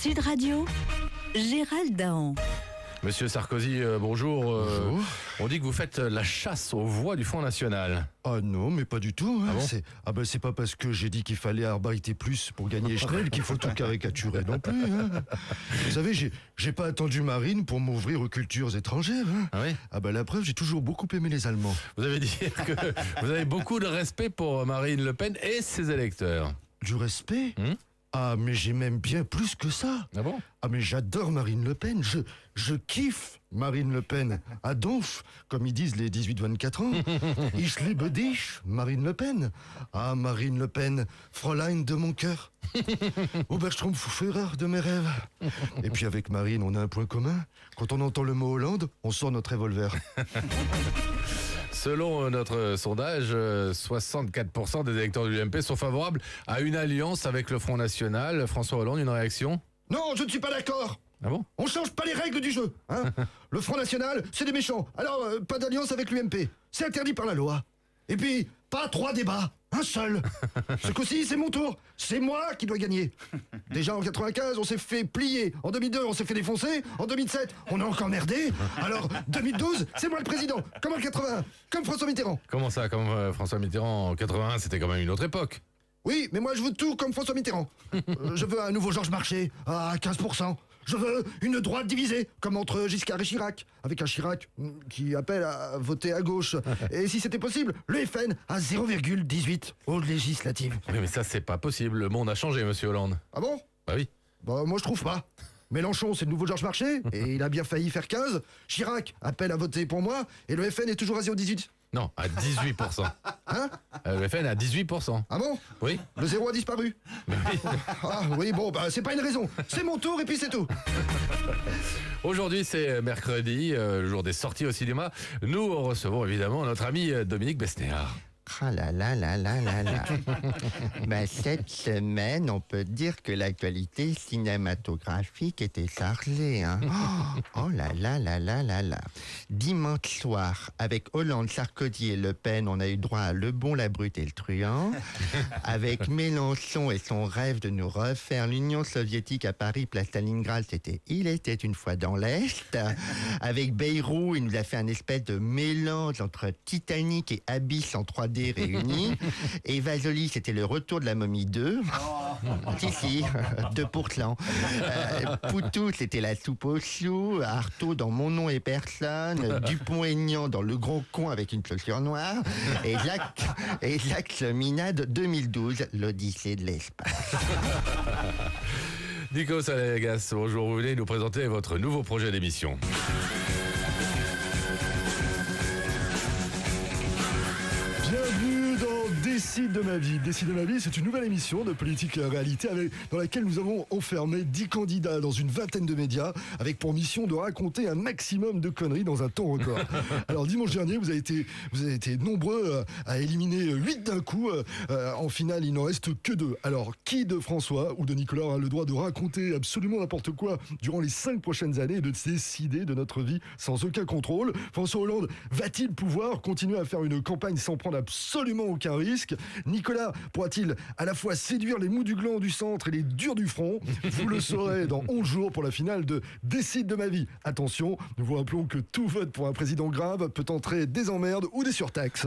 Sud Radio, Gérald Dahan. Monsieur Sarkozy, bonjour. Bonjour. On dit que vous faites la chasse aux voix du Front National. Ah non, mais pas du tout. Hein. Ah bon C'est pas parce que j'ai dit qu'il fallait arbaïter plus pour gagner Schnell qu'il faut tout caricaturer non plus. Hein. Vous savez, j'ai pas attendu Marine pour m'ouvrir aux cultures étrangères. Hein. Ah oui. Ah bah la preuve, j'ai toujours beaucoup aimé les Allemands. Vous avez dit que vous avez beaucoup de respect pour Marine Le Pen et ses électeurs. Du respect Ah, mais j'ai même bien plus que ça. Ah bon? Ah, mais j'adore Marine Le Pen. Je kiffe Marine Le Pen. À donf, comme ils disent les 18-24 ans. Ich liebe dich, Marine Le Pen. Ah, Marine Le Pen, Fräulein de mon cœur. Oberstrumpfführer de mes rêves. Et puis avec Marine, on a un point commun. Quand on entend le mot Hollande, on sort notre revolver. Selon notre sondage, 64% des électeurs de l'UMP sont favorables à une alliance avec le Front National. François Hollande, une réaction? Non, je ne suis pas d'accord. Ah bon? On change pas les règles du jeu. Hein. Le Front National, c'est des méchants. Alors, pas d'alliance avec l'UMP. C'est interdit par la loi. Et puis, pas 3 débats. Un seul. Ce coup-ci, c'est mon tour. C'est moi qui dois gagner. Déjà en 95, on s'est fait plier. En 2002, on s'est fait défoncer. En 2007, on a encore merdé. Alors, 2012, c'est moi le président. Comme en 81. Comme François Mitterrand. Comment ça, comme François Mitterrand en 81, c'était quand même une autre époque. Oui, mais moi je veux tout comme François Mitterrand. Je veux un nouveau Georges Marchais à 15%. Je veux une droite divisée, comme entre Giscard et Chirac, avec un Chirac qui appelle à voter à gauche. Et si c'était possible, le FN à 0,18 aux législatives. Oui, mais ça, c'est pas possible. Le monde a changé, monsieur Hollande. Ah bon? Bah oui. Bah moi je trouve pas. Mélenchon, c'est le nouveau Georges Marchais, et il a bien failli faire 15. Chirac appelle à voter pour moi, et le FN est toujours à 0,18. Non, à 18%. Hein? Le FN à 18%. Ah bon? Oui. Le zéro a disparu. Ah oui, bon, bah c'est pas une raison. C'est mon tour, et puis c'est tout. Aujourd'hui, c'est mercredi, le jour des sorties au cinéma. Nous recevons évidemment notre ami Dominique Besnéard. Ah là là là là là là. Ben, cette semaine, on peut dire que l'actualité cinématographique était chargée. Hein. Oh là là là là là là. Dimanche soir, avec Hollande, Sarkozy et Le Pen, on a eu droit à Le Bon, la Brute et le Truand. Avec Mélenchon et son rêve de nous refaire l'Union soviétique à Paris, place Stalingrad, c'était Il était une fois dans l'Est. Avec Bayrou, il nous a fait un espèce de mélange entre Titanic et Abyss en 3D réunis. Et Vasoli, c'était le retour de la momie 2. Si, 2%. Poutou, c'était la soupe aux choux. Artaud dans Mon nom et personne. Dupont-Aignan dans Le Gros Con avec une chaussure noire. Et Jacques Cheminade 2012, l'Odyssée de l'espace. Nico Salagas, bonjour, vous venez nous présenter votre nouveau projet d'émission. Bienvenue dans Décide de ma vie. Décide de ma vie, c'est une nouvelle émission de politique réalité dans laquelle nous avons enfermé 10 candidats dans une vingtaine de médias avec pour mission de raconter un maximum de conneries dans un temps record. Alors dimanche dernier, vous avez été nombreux à éliminer 8 d'un coup. En finale, il n'en reste que 2. Alors, qui de François ou de Nicolas a le droit de raconter absolument n'importe quoi durant les 5 prochaines années et de décider de notre vie sans aucun contrôle? François Hollande va-t-il pouvoir continuer à faire une campagne sans prendre absolument aucun risque? Nicolas pourra-t-il à la fois séduire les mous du gland du centre et les durs du front? Vous le saurez dans 11 jours pour la finale de Décide de ma vie. Attention, nous vous rappelons que tout vote pour un président grave peut entrer des emmerdes ou des surtaxes.